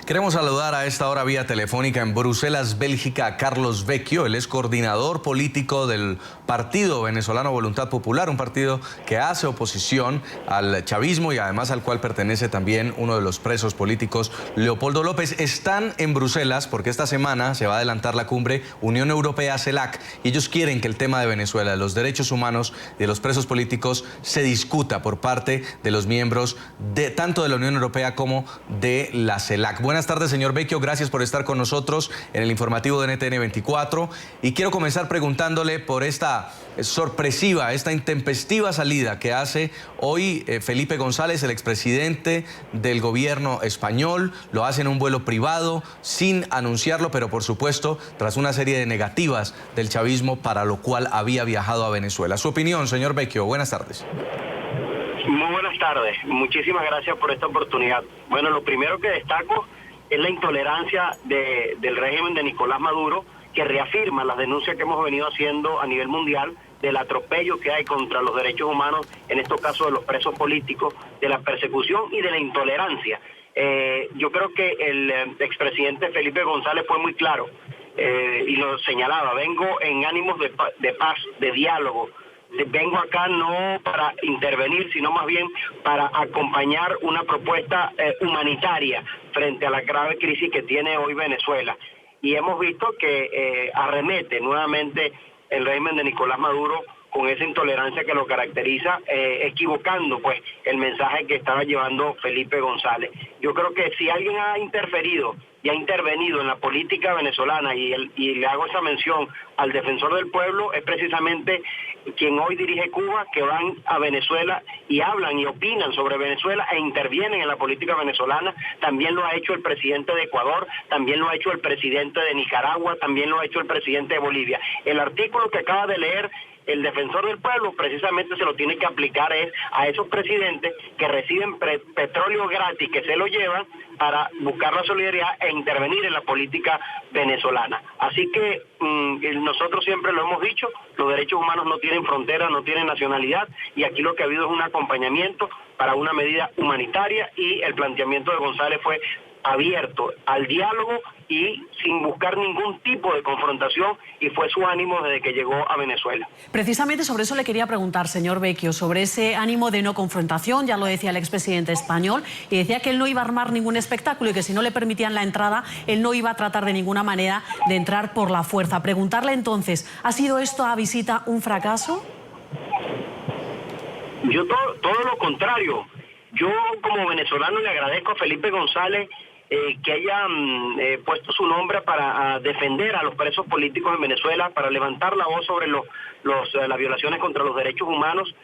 Queremos saludar a esta hora vía telefónica en Bruselas, Bélgica, a Carlos Vecchio. Él es coordinador político del Partido Venezolano Voluntad Popular, un partido que hace oposición al chavismo y además al cual pertenece también uno de los presos políticos, Leopoldo López. Están en Bruselas porque esta semana se va a adelantar la cumbre Unión Europea-CELAC y ellos quieren que el tema de Venezuela, de los derechos humanos, de los presos políticos, se discuta por parte de los miembros de tanto de la Unión Europea como de la CELAC. Buenas tardes, señor Vecchio. Gracias por estar con nosotros en el informativo de NTN 24. Y quiero comenzar preguntándole por esta sorpresiva, esta intempestiva salida que hace hoy Felipe González, el expresidente del gobierno español. Lo hace en un vuelo privado, sin anunciarlo, pero por supuesto, tras una serie de negativas del chavismo, para lo cual había viajado a Venezuela. Su opinión, señor Vecchio. Buenas tardes. Muy buenas tardes. Muchísimas gracias por esta oportunidad. Bueno, lo primero que destaco es la intolerancia del régimen de Nicolás Maduro, que reafirma las denuncias que hemos venido haciendo a nivel mundial del atropello que hay contra los derechos humanos, en estos casos de los presos políticos, de la persecución y de la intolerancia. Yo creo que el expresidente Felipe González fue muy claro y lo señalaba: vengo en ánimos de paz, de diálogo. Vengo acá no para intervenir, sino más bien para acompañar una propuesta humanitaria frente a la grave crisis que tiene hoy Venezuela. Y hemos visto que arremete nuevamente el régimen de Nicolás Maduro con esa intolerancia que lo caracteriza, equivocando pues el mensaje que estaba llevando Felipe González. Yo creo que si alguien ha interferido y ha intervenido en la política venezolana, y le hago esa mención al defensor del pueblo, es precisamente quien hoy dirige Cuba, que van a Venezuela y hablan y opinan sobre Venezuela e intervienen en la política venezolana. También lo ha hecho el presidente de Ecuador, también lo ha hecho el presidente de Nicaragua, también lo ha hecho el presidente de Bolivia. El artículo que acaba de leer el defensor del pueblo precisamente se lo tiene que aplicar a esos presidentes que reciben petróleo gratis, que se lo llevan para buscar la solidaridad e intervenir en la política venezolana. Así que nosotros siempre lo hemos dicho, los derechos humanos no tienen frontera, no tienen nacionalidad, y aquí lo que ha habido es un acompañamiento para una medida humanitaria, y el planteamiento de González fue abierto al diálogo y sin buscar ningún tipo de confrontación, y fue su ánimo desde que llegó a Venezuela. Precisamente sobre eso le quería preguntar, señor Vecchio, sobre ese ánimo de no confrontación. Ya lo decía el expresidente español, y decía que él no iba a armar ningún espectáculo y que si no le permitían la entrada, él no iba a tratar de ninguna manera de entrar por la fuerza. Preguntarle entonces, ¿ha sido esta visita un fracaso? Yo todo lo contrario. Yo como venezolano le agradezco a Felipe González que haya puesto su nombre para defender a los presos políticos en Venezuela, para levantar la voz sobre las violaciones contra los derechos humanos,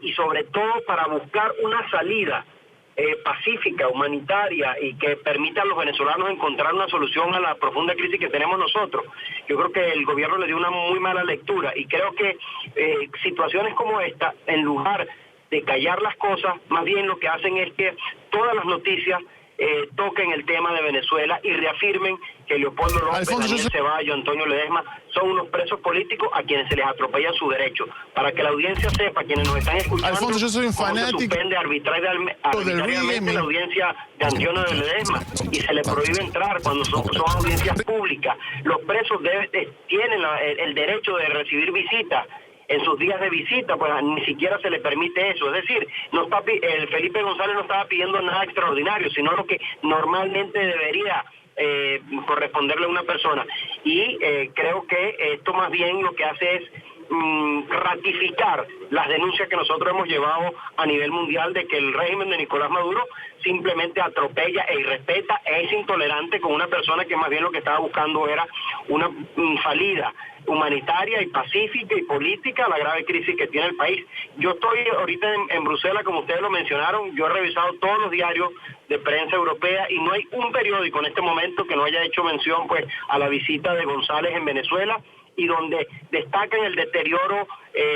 y sobre todo para buscar una salida pacífica, humanitaria, y que permita a los venezolanos encontrar una solución a la profunda crisis que tenemos nosotros. Yo creo que el gobierno le dio una muy mala lectura, y creo que situaciones como esta, en lugar de callar las cosas, más bien lo que hacen es que todas las noticias toquen el tema de Venezuela y reafirmen que Leopoldo López, Daniel Ceballos, Antonio Ledesma son unos presos políticos a quienes se les atropellan sus derechos. Para que la audiencia sepa, quienes nos están escuchando, Alfonso, yo soy un fanático se suspende arbitrariamente la audiencia de Antonio Ledesma y se le prohíbe entrar cuando son audiencias públicas. Los presos tienen el derecho de recibir visitas. En sus días de visita, pues ni siquiera se le permite eso. Es decir, el Felipe González no estaba pidiendo nada extraordinario, sino lo que normalmente debería corresponderle a una persona. Y creo que esto más bien lo que hace es ratificar las denuncias que nosotros hemos llevado a nivel mundial de que el régimen de Nicolás Maduro simplemente atropella e irrespeta, es intolerante con una persona que más bien lo que estaba buscando era una salida humanitaria y pacífica y política a la grave crisis que tiene el país. Yo estoy ahorita en Bruselas, como ustedes lo mencionaron. Yo he revisado todos los diarios de prensa europea y no hay un periódico en este momento que no haya hecho mención pues a la visita de González en Venezuela, y donde destacan el deterioro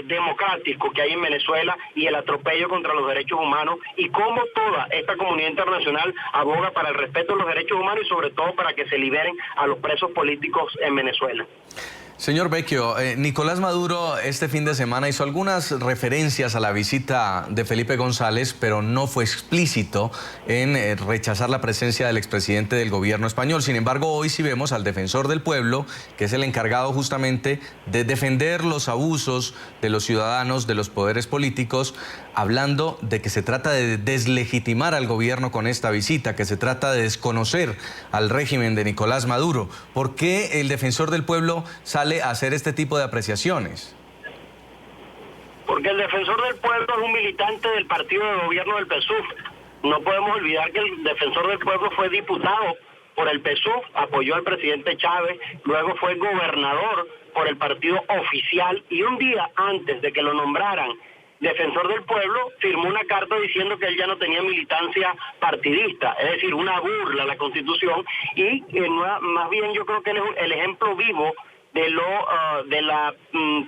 democrático que hay en Venezuela y el atropello contra los derechos humanos, y cómo toda esta comunidad internacional aboga para el respeto de los derechos humanos y sobre todo para que se liberen a los presos políticos en Venezuela. Señor Vecchio, Nicolás Maduro este fin de semana hizo algunas referencias a la visita de Felipe González, pero no fue explícito en rechazar la presencia del expresidente del gobierno español. Sin embargo, hoy sí vemos al defensor del pueblo, que es el encargado justamente de defender los abusos de los ciudadanos, de los poderes políticos, hablando de que se trata de deslegitimar al gobierno con esta visita, que se trata de desconocer al régimen de Nicolás Maduro. ¿Por qué el defensor del pueblo sale a hacer este tipo de apreciaciones? Porque el defensor del pueblo es un militante del partido de gobierno del PSUV. No podemos olvidar que el defensor del pueblo fue diputado por el PSUV, apoyó al presidente Chávez, luego fue gobernador por el partido oficial y un día antes de que lo nombraran defensor del pueblo, firmó una carta diciendo que él ya no tenía militancia partidista, es decir, una burla a la Constitución y más bien yo creo que él es el ejemplo vivo de la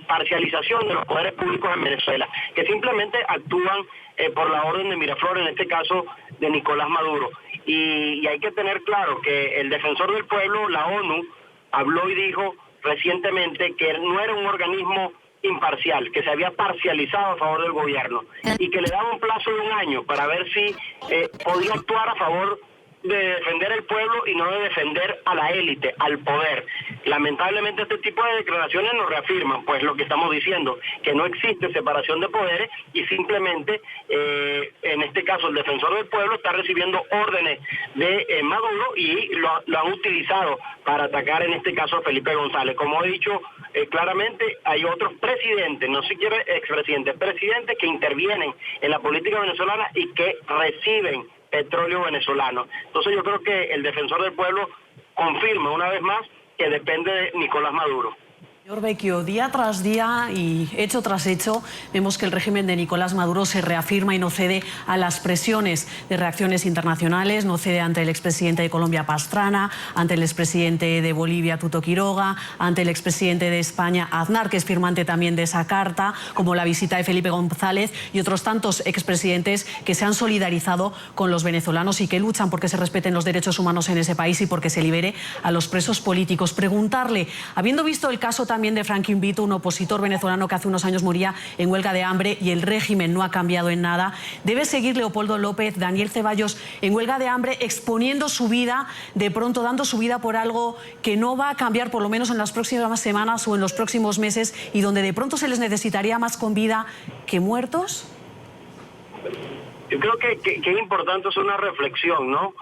parcialización de los poderes públicos en Venezuela, que simplemente actúan por la orden de Miraflores, en este caso de Nicolás Maduro. Y hay que tener claro que el defensor del pueblo, la ONU, habló y dijo recientemente que no era un organismo imparcial, que se había parcializado a favor del gobierno y que le daba un plazo de 1 año para ver si podía actuar a favor de defender el pueblo y no de defender a la élite, al poder. Lamentablemente este tipo de declaraciones nos reafirman pues lo que estamos diciendo, que no existe separación de poderes y simplemente en este caso el defensor del pueblo está recibiendo órdenes de Maduro y lo han utilizado para atacar en este caso a Felipe González. Como he dicho claramente, hay otros presidentes, no siquiera expresidentes, presidentes que intervienen en la política venezolana y que reciben petróleo venezolano. Entonces yo creo que el defensor del pueblo confirma una vez más que depende de Nicolás Maduro. Señor Vecchio, día tras día y hecho tras hecho, vemos que el régimen de Nicolás Maduro se reafirma y no cede a las presiones de reacciones internacionales, no cede ante el expresidente de Colombia, Pastrana, ante el expresidente de Bolivia, Tuto Quiroga, ante el expresidente de España, Aznar, que es firmante también de esa carta, como la visita de Felipe González y otros tantos expresidentes que se han solidarizado con los venezolanos y que luchan porque se respeten los derechos humanos en ese país y porque se libere a los presos políticos. Preguntarle, habiendo visto el caso también de Franklin Vito, un opositor venezolano que hace unos años moría en huelga de hambre y el régimen no ha cambiado en nada, ¿debe seguir Leopoldo López, Daniel Ceballos en huelga de hambre, exponiendo su vida, de pronto dando su vida por algo que no va a cambiar por lo menos en las próximas semanas o en los próximos meses y donde de pronto se les necesitaría más con vida que muertos? Yo creo que es importante hacer una reflexión, ¿no?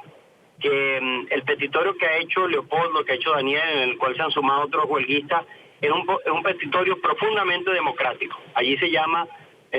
Que el petitorio que ha hecho Leopoldo, que ha hecho Daniel, en el cual se han sumado otros huelguistas, es un petitorio profundamente democrático. Allí se llama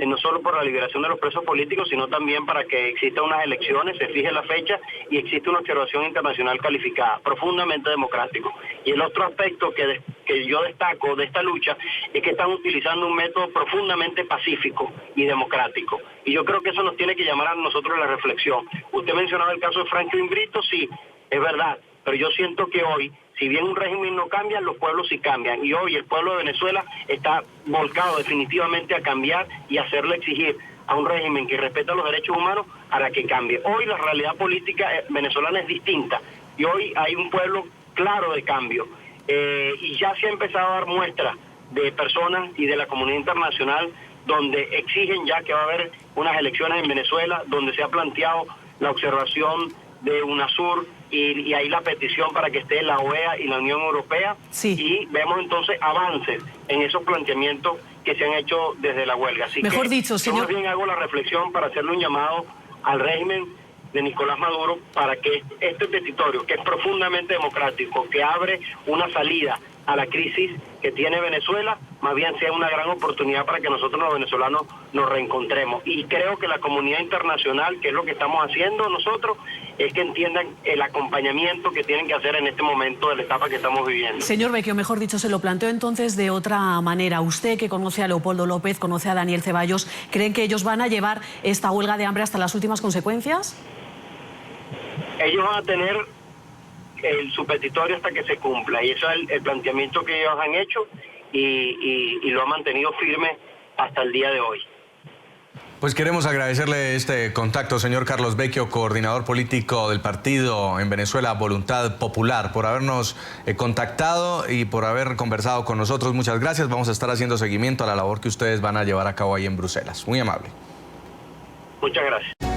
no solo por la liberación de los presos políticos, sino también para que existan unas elecciones, se fije la fecha y existe una observación internacional calificada, profundamente democrático. Y el otro aspecto que yo destaco de esta lucha es que están utilizando un método profundamente pacífico y democrático. Y yo creo que eso nos tiene que llamar a nosotros a la reflexión. Usted mencionaba el caso de Franklin Brito, sí, es verdad, pero yo siento que hoy, si bien un régimen no cambia, los pueblos sí cambian. Y hoy el pueblo de Venezuela está volcado definitivamente a cambiar y hacerle exigir a un régimen que respeta los derechos humanos para que cambie. Hoy la realidad política venezolana es distinta y hoy hay un pueblo claro de cambio. Y ya se ha empezado a dar muestras de personas y de la comunidad internacional donde exigen ya que va a haber unas elecciones en Venezuela, donde se ha planteado la observación de UNASUR y ahí la petición para que esté la OEA y la Unión Europea. Sí. Y vemos entonces avances en esos planteamientos que se han hecho desde la huelga. Así Mejor que dicho, señor, yo más bien hago la reflexión para hacerle un llamado al régimen de Nicolás Maduro para que este petitorio, que es profundamente democrático, que abre una salida a la crisis que tiene Venezuela, más bien sea una gran oportunidad para que nosotros los venezolanos nos reencontremos. Y creo que la comunidad internacional, que es lo que estamos haciendo nosotros, es que entiendan el acompañamiento que tienen que hacer en este momento de la etapa que estamos viviendo. Señor Vecchio, mejor dicho, se lo planteo entonces de otra manera. Usted, que conoce a Leopoldo López, conoce a Daniel Ceballos, ¿creen que ellos van a llevar esta huelga de hambre hasta las últimas consecuencias? Ellos van a tener su petitorio hasta que se cumpla, y eso es el planteamiento que ellos han hecho y lo han mantenido firme hasta el día de hoy. Pues queremos agradecerle este contacto, señor Carlos Vecchio, coordinador político del partido en Venezuela Voluntad Popular, por habernos contactado y por haber conversado con nosotros. Muchas gracias. Vamos a estar haciendo seguimiento a la labor que ustedes van a llevar a cabo ahí en Bruselas. Muy amable. Muchas gracias.